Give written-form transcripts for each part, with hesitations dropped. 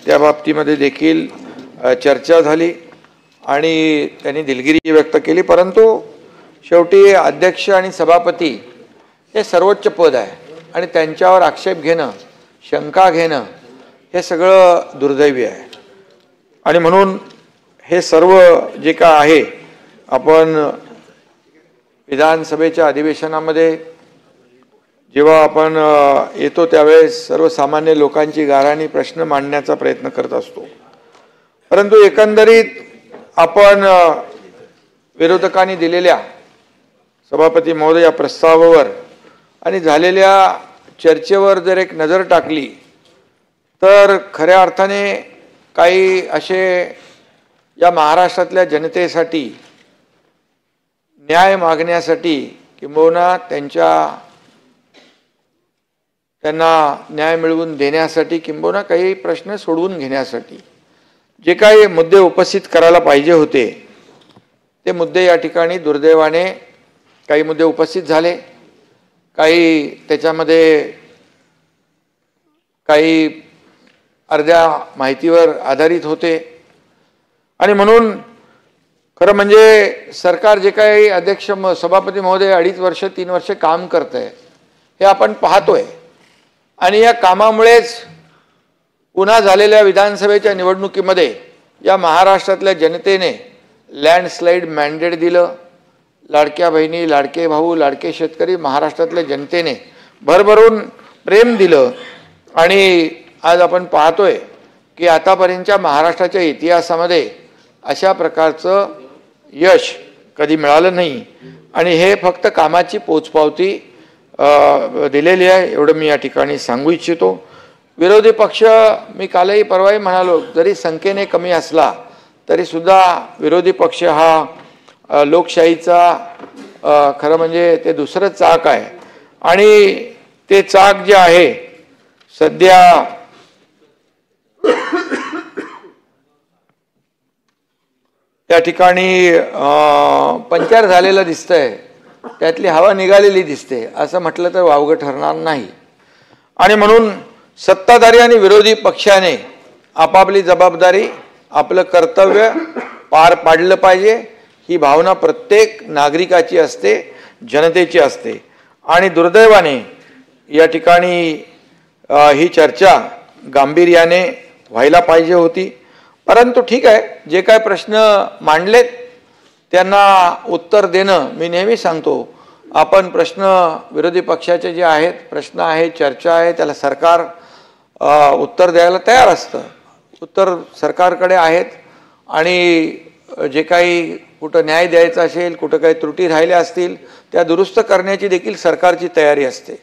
त्या बाबतीमध्ये देखील चर्चा झाली आणि त्यांनी दिलगिरी व्यक्त केली। परंतु शेवटी अध्यक्ष आणि सभापती हे सर्वोच्च पद आहे आणि त्यांच्यावर आक्षेप घेणं, शंका घेणं हे सगळं दुर्दैवी आहे। आणि म्हणून हे सर्व जे काय आहे, आपण विधानसभेच्या अधिवेशनामध्ये जेव्हा आपण येतो त्यावेळेस सर्वसामान्य लोकांची गाऱ्हाणी प्रश्न मांडण्याचा प्रयत्न करत असतो, परंतु एकंदरीत आपण विरोधकांनी दिलेल्या सभापती महोदय या प्रस्तावावर आणि झालेल्या चर्चेवर जर एक नजर टाकली तर खऱ्या अर्थाने काही असे या महाराष्ट्रातल्या जनतेसाठी न्याय मागण्यासाठी किंबहुना त्यांना न्याय मिळवून देण्यासाठी किंबहुना काही प्रश्न सोडवून घेण्यासाठी जे काही मुद्दे उपस्थित करायला पाहिजे होते ते मुद्दे या ठिकाणी दुर्दैवाने काही मुद्दे उपस्थित झाले, काही त्याच्यामध्ये काही अर्ध्या माहितीवर आधारित होते। आणि म्हणून खरं म्हणजे सरकार जे काही अध्यक्ष सभापती महोदय 2.5 वर्ष 3 वर्ष काम करतंय हे आपण पाहतोय आणि या कामामुळेच पुन्हा झालेल्या विधानसभेच्या निवडणुकीमध्ये या महाराष्ट्रातल्या जनतेने लँडस्लाइड मॅन्डेट दिलं। लाडक्या बहिणी, लाडके भाऊ, लाडके शेतकरी महाराष्ट्रातल्या जनतेने भरभरून प्रेम दिलं आणि आज आपण पाहतोय की आतापर्यंतच्या महाराष्ट्राच्या इतिहासामध्ये अशा प्रकारचं यश कधी मिळालं नाही आणि हे फक्त कामाची पोचपावती दिलेली आहे, एवढं मी या ठिकाणी सांगू इच्छितो। विरोधी पक्ष मी कालही परवाही म्हणालो, जरी संख्येने कमी असला तरी सुद्धा विरोधी पक्ष हा लोकशाहीचा खरं म्हणजे ते दुसरं चाक आहे आणि ते चाक जे आहे सध्या त्या ठिकाणी पंक्चर झालेलं दिसतंय, त्यातली हवा निघालेली दिसते असं म्हटलं तर वावगं ठरणार नाही। आणि म्हणून सत्ताधारी आणि विरोधी पक्षाने आपापली जबाबदारी, आपलं कर्तव्य पार पाडलं पाहिजे, ही भावना प्रत्येक नागरिकाची असते, जनतेची असते। आणि दुर्दैवाने या ठिकाणी ही चर्चा गांभीर्याने व्हायला पाहिजे होती, परंतु ठीक आहे, जे काय प्रश्न मांडलेत त्यांना उत्तर देणं, मी नेहमी सांगतो आपण प्रश्न विरोधी पक्षाचे जे आहेत प्रश्न आहे, चर्चा आहे, त्याला सरकार उत्तर द्यायला तयार असतं। उत्तर सरकारकडे आहेत आणि जे काही कुठं न्याय द्यायचा असेल, कुठं काही त्रुटी राहिल्या असतील त्या दुरुस्त करण्याची देखील सरकारची तयारी असते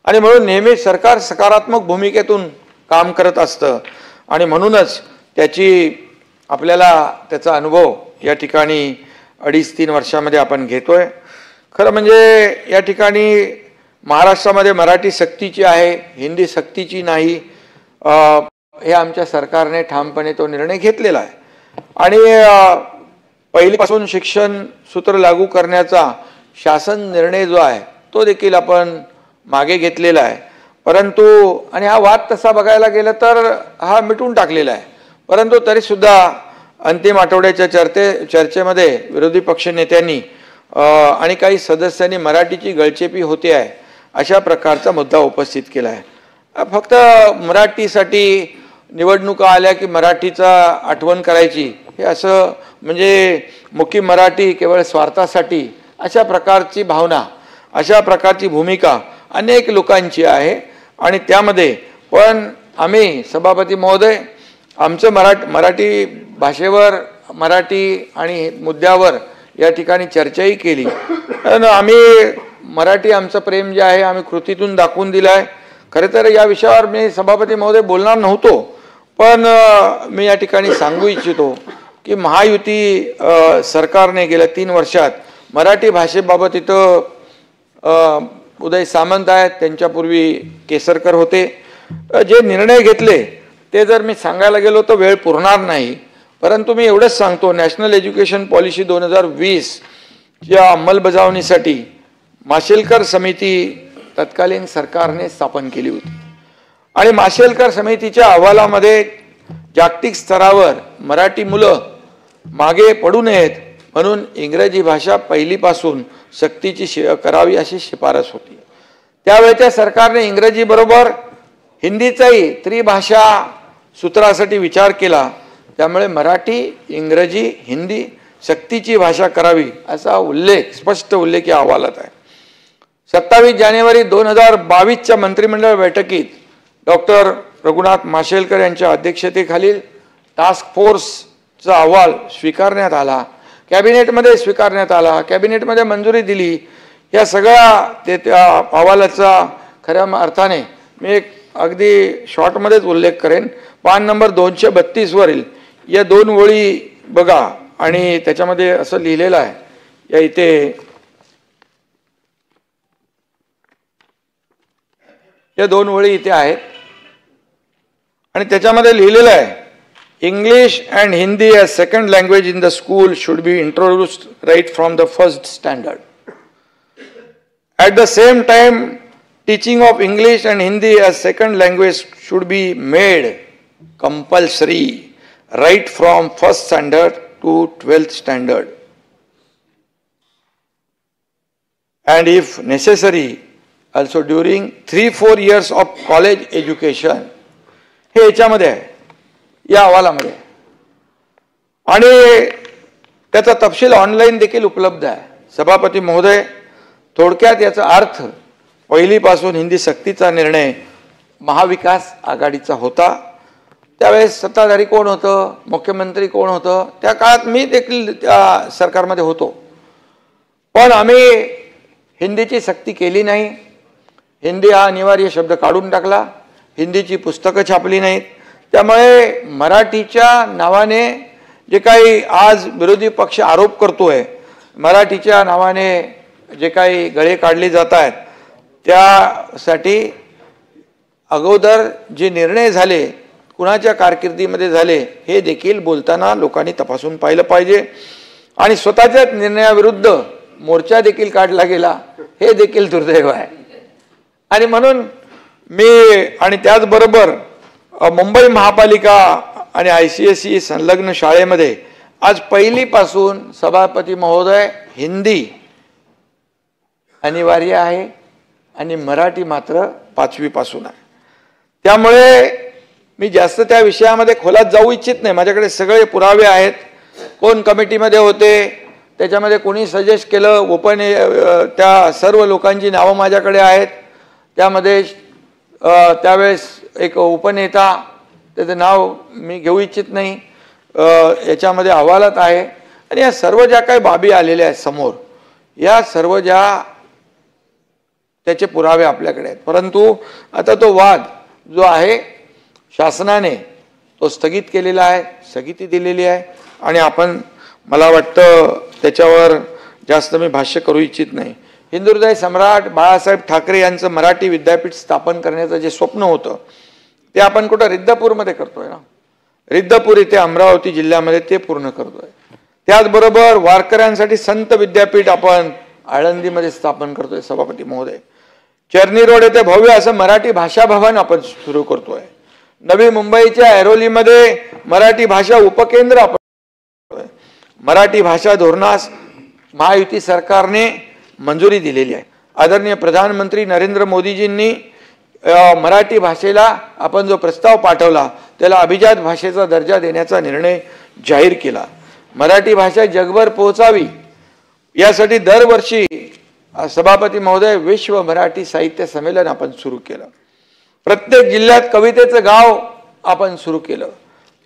आणि म्हणून नेहमी सरकार सकारात्मक भूमिकेतून काम करत असतं आणि म्हणूनच आपल्याला त्याचा अनुभव या ठिकाणी 2.5-3 वर्षामध्ये आपण घेतोय। खरं म्हणजे या ठिकाणी महाराष्ट्रामध्ये मराठी सक्तीची आहे, हिंदी सक्तीची नाही, हे आमच्या सरकारने ठामपणे तो निर्णय घेतलेला आहे। आणि पहिलीपासून शिक्षण सूत्र लागू करण्याचा शासन निर्णय जो आहे तो देखील आपण मागे घेतलेला आहे, परंतु आणि हा वाद तसा बघायला गेलं तर हा मिटून टाकलेला आहे, परंतु तरी सुद्धा अंतिम आठवड्याच्या चर्चेमध्ये विरोधी पक्ष नेत्यांनी आणि काही सदस्यांनी मराठीची गळचेपी होते आहे अशा प्रकारचा मुद्दा उपस्थित केला आहे। फक्त मराठीसाठी निवडणुका आल्या की मराठीचा आठवण करायची हे असं म्हणजे मुखी मराठी केवळ स्वार्थासाठी अशा प्रकारची भावना, अशा प्रकारची भूमिका अनेक लोकांची आहे। आणि त्यामध्ये पण आम्ही सभापती महोदय आमचं मराठी भाषेवर, मराठी आणि मुद्द्यावर या ठिकाणी चर्चाही केली आणि आम्ही मराठी आमचं प्रेम जे आहे आम्ही कृतीतून दाखवून दिलं आहे। खरं तर या विषयावर मी सभापती महोदय बोलणार नव्हतो, पण मी या ठिकाणी सांगू इच्छितो की महायुती सरकारने गेल्या 3 वर्षात मराठी भाषेबाबत इथं उदय सामंत आहेत, त्यांच्यापूर्वी केसरकर होते, जे निर्णय घेतले ते जर मी सांगायला गेलो तर वेळ पुरणार नाही, परंतु मी एवढंच सांगतो नॅशनल एज्युकेशन पॉलिसी 2020 च्या अंमलबजावणीसाठी माशेलकर समिती तत्कालीन सरकारने स्थापन केली होती आणि माशेलकर समितीच्या अहवालामध्ये जागतिक स्तरावर मराठी मुलं मागे पडू नयेत म्हणून इंग्रजी भाषा पहिलीपासून सक्तीची करावी अशी शिफारस होती। त्यावेळच्या सरकारने इंग्रजी बरोबर हिंदीचाही त्रिभाषा सूत्रासाठी विचार केला। त्यामुळे मराठी, इंग्रजी, हिंदी सक्तीची भाषा करावी असा उल्लेख, स्पष्ट उल्लेख या अहवालात आहे। 27 जानेवारी 2022च्या मंत्रिमंडळ बैठकीत डॉक्टर रघुनाथ माशेलकर यांच्या अध्यक्षतेखालील टास्क फोर्सचा अहवाल स्वीकारण्यात आला, कॅबिनेटमध्ये स्वीकारण्यात आला, कॅबिनेटमध्ये मंजुरी दिली। या सगळ्या त्या अहवालाचा खऱ्या अर्थाने मी एक अगदी शॉर्टमध्येच उल्लेख करेन। पान नंबर 232 वरील या 2 ओळी बघा आणि त्याच्यामध्ये असं लिहिलेलं आहे, या इथे या 2 ओळी इथे आहेत आणि त्याच्यामध्ये लिहिलेलं आहे, English and Hindi as second language in the school should be introduced right from the first standard. At the same time, teaching of English and Hindi as second language should be made compulsory right from first standard to 12th standard. And if necessary, also during 3-4 years of college education. हे याच्यामध्ये आहे, या अहवालामध्ये, आणि त्याचा तपशील online देखील उपलब्ध आहे। सभापती महोदय, थोडक्यात याचा अर्थ पहिलीपासून हिंदी सक्तीचा निर्णय महाविकास आघाडीचा होता। त्यावेळेस सत्ताधारी कोण होतं, मुख्यमंत्री कोण होतं, त्या काळात मी देखील त्या सरकारमध्ये होतो, पण आम्ही हिंदीची सक्ती केली नाही। हिंदी हा अनिवार्य शब्द काढून टाकला, हिंदीची पुस्तकं छापली नाहीत। त्यामुळे मराठीच्या नावाने जे काही आज विरोधी पक्ष आरोप करतोय, मराठीच्या नावाने जे काही गळे काढले जात आहेत, त्यासाठी अगोदर जे निर्णय झाले कुणाच्या कारकिर्दीमध्ये झाले हे देखील बोलताना लोकांनी तपासून पाहिलं पाहिजे आणि स्वतःच्याच निर्णयाविरुद्ध मोर्चा देखील काढला गेला, हे देखील दुर्दैव आहे। आणि म्हणून मी आणि त्याचबरोबर मुंबई महापालिका आणि ICSE संलग्न शाळेमध्ये आज पहिलीपासून सभापती महोदय हिंदी अनिवार्य आहे आणि मराठी मात्र 5वी पासून आहे। त्यामुळे मी जास्त त्या विषयामध्ये खोलात जाऊ इच्छित नाही। माझ्याकडे सगळे पुरावे आहेत, कोण कमिटीमध्ये होते, त्याच्यामध्ये कोणी सजेस्ट केलं, त्या सर्व लोकांची नावं माझ्याकडे आहेत। त्यामध्ये त्यावेळेस एक उपनेता, त्याचं नाव मी घेऊ इच्छित नाही, याच्यामध्ये अहवालात आहे। आणि या सर्व ज्या काही बाबी आलेल्या आहेत समोर, या सर्व ज्या त्याचे पुरावे आपल्याकडे आहेत, परंतु आता तो वाद जो आहे शासनाने तो स्थगित केलेला आहे, स्थगिती दिलेली आहे आणि आपण, मला वाटतं त्याच्यावर जास्त मी भाष्य करू इच्छित नाही। हिंदुहृदय सम्राट बाळासाहेब ठाकरे यांचं मराठी विद्यापीठ स्थापन करण्याचं जे स्वप्न होतं ते आपण कुठं रिद्धपूरमध्ये करतोय ना, रिद्धपूर इथे अमरावती जिल्ह्यामध्ये ते पूर्ण करतोय। त्याचबरोबर वारकऱ्यांसाठी संत विद्यापीठ आपण आळंदीमध्ये स्थापन करतोय सभापती महोदय। चर्नी रोड येथे भव्य असं मराठी भाषा भवन आपण सुरू करतोय। नवी मुंबईच्या ऐरोलीमध्ये मराठी भाषा उपकेंद्र आपण, मराठी भाषा धोरणास महायुती सरकारने मंजुरी दिलेली आहे। आदरणीय प्रधानमंत्री नरेंद्र मोदीजींनी मराठी भाषेला आपण जो प्रस्ताव पाठवला त्याला अभिजात भाषेचा दर्जा देण्याचा निर्णय जाहीर केला। मराठी भाषा जगभर पोहोचावी यासाठी दरवर्षी सभापती महोदय विश्व मराठी साहित्य संमेलन आपण सुरू केलं। प्रत्येक जिल्ह्यात कवितेचं गाव आपण सुरू केलं,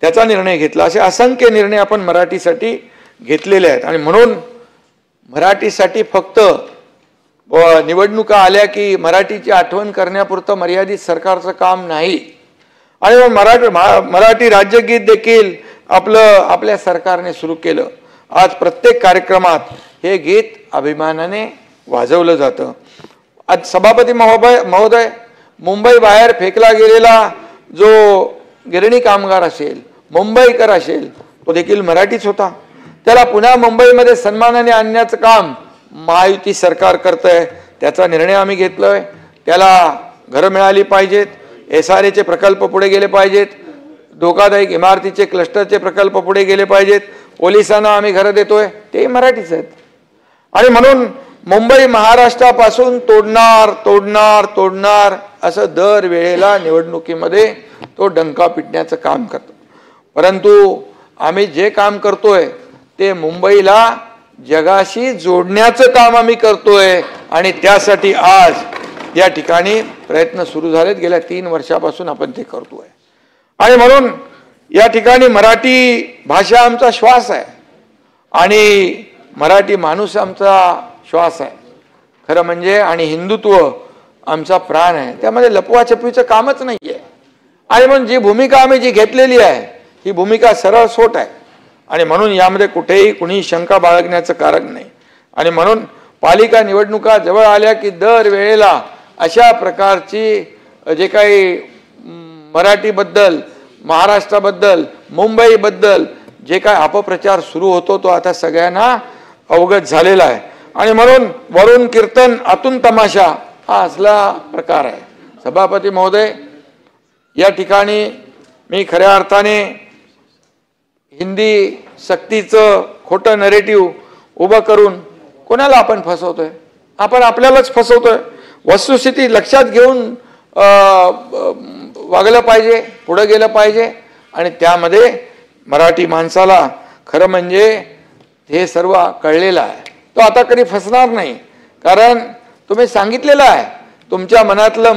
त्याचा निर्णय घेतला। असे असंख्य निर्णय आपण मराठीसाठी घेतलेले आहेत आणि म्हणून मराठीसाठी फक्त निवडणुका आल्या की मराठीची आठवण करण्यापुरतं मर्यादित सरकारचं काम नाही। आणि मराठी राज्यगीत देखील आपल्या सरकारने सुरू केलं। आज प्रत्येक कार्यक्रमात हे गीत अभिमानाने वाजवलं जातं। आज सभापती महोदय, मुंबई बाहेर फेकला गेलेला जो गिरणी कामगार असेल, मुंबईकर असेल, तो देखील मराठीच होता। त्याला पुन्हा मुंबईमध्ये सन्मानाने आणण्याचं काम महायुती सरकार करतंय, त्याचा निर्णय आम्ही घेतलोय। त्याला घरं मिळाली पाहिजेत, SRAचे प्रकल्प पुढे गेले पाहिजेत, धोकादायक इमारतीचे क्लस्टरचे प्रकल्प पुढे गेले पाहिजेत, पोलिसांना आम्ही घरं देतोय, तेही मराठीच आहेत. आणि म्हणून मुंबई महाराष्ट्रापासून तोडणार तोडणार तोडणार असं दर वेळेला निवडणुकीमध्ये तो डंका पिटण्याचं काम करतो. परंतु आम्ही जे काम करतोय ते मुंबईला जगाशी जोडण्याचं काम आम्ही करतोय आणि त्यासाठी आज या ठिकाणी प्रयत्न सुरू झालेत. गेल्या 3 वर्षापासून आपण ते करतोय. आणि म्हणून या ठिकाणी मराठी भाषा आमचा श्वास आहे आणि मराठी माणूस आमचा श्वास आहे खरं म्हणजे. आणि हिंदुत्व आमचा प्राण आहे. त्यामध्ये लपवाछपवीचं कामच नाही आहे. आणि म्हणून जी भूमिका आम्ही जी घेतलेली आहे ही भूमिका सरळ सोट आहे. आणि म्हणून यामध्ये कुठेही कुणी शंका बाळगण्याचं कारण नाही. आणि म्हणून पालिका निवडणुका जवळ आल्या की दर वेळेला अशा प्रकारची जे काही मराठीबद्दल, महाराष्ट्राबद्दल, मुंबईबद्दल जे काय अपप्रचार सुरू होतो तो आता सगळ्यांना अवगत झालेला आहे. आणि म्हणून वरून कीर्तन आतून तमाशा हा असला प्रकार आहे. सभापती महोदय, या ठिकाणी मी खऱ्या अर्थाने हिंदी सक्तीचं खोटं नरेटिव्ह उभं करून कोणाला आपण फसवतोय? आपण आपल्यालाच फसवतोय. वस्तुस्थिती लक्षात घेऊन वागलं पाहिजे, पुढं गेलं पाहिजे. आणि त्यामध्ये मराठी माणसाला खरं म्हणजे हे सर्व कळलेलं आहे. तो आता कधी फसणार नाही. कारण तुम्ही सांगितलेलं आहे तुमच्या मनातलं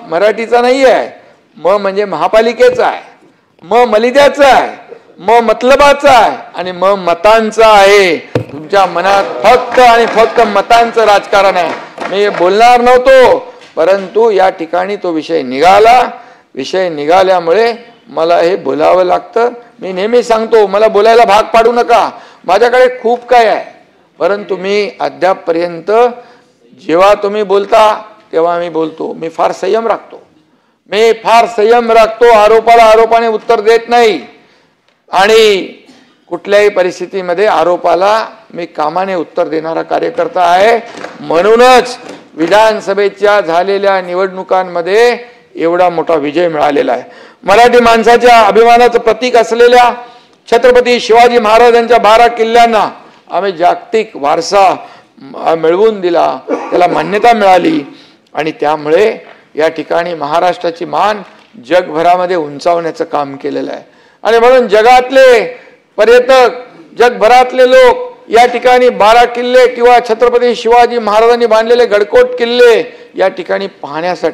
मराठीचा नाही आहे, म्हणजे महापालिकेचा आहे, मलिद्याचा आहे, मतलबाचा आहे आणि मतांचा आहे. तुमच्या मनात फक्त आणि फक्त मतांचं राजकारण आहे. मी बोलणार नव्हतो परंतु या ठिकाणी तो विषय निघाला. विषय निघाल्यामुळे मला हे बोलावं लागतं. मी नेहमी सांगतो मला बोलायला भाग पाडू नका, माझ्याकडे खूप काय आहे. परंतु मी अद्यापपर्यंत जेव्हा तुम्ही बोलता तेव्हा मी बोलतो. मी फार संयम राखतो. आरोपाला आरोपाने उत्तर देत नाही आणि कुठल्याही परिस्थितीमध्ये आरोपाला मी कामाने उत्तर देणारा कार्यकर्ता आहे. म्हणूनच विधानसभेच्या झालेल्या निवडणुकांमध्ये एवढा मोठा विजय मिळालेला आहे. मराठी माणसाच्या अभिमानाचं प्रतीक असलेल्या छत्रपती शिवाजी महाराजांच्या 12 किल्ल्यांना आम्ही जागतिक वारसा मिळवून दिला, त्याला मान्यता मिळाली. आणि त्यामुळे या ठिकाणी महाराष्ट्राची मान जगभरामध्ये उंचावण्याचं काम केलेलं आहे. आणि म्हणून जगातले पर्यटक, जगभरातले लोक या ठिकाणी 12 किल्ले किंवा छत्रपती शिवाजी महाराजांनी बांधलेले गडकोट किल्ले या ठिकाणी पाहण्यासाठी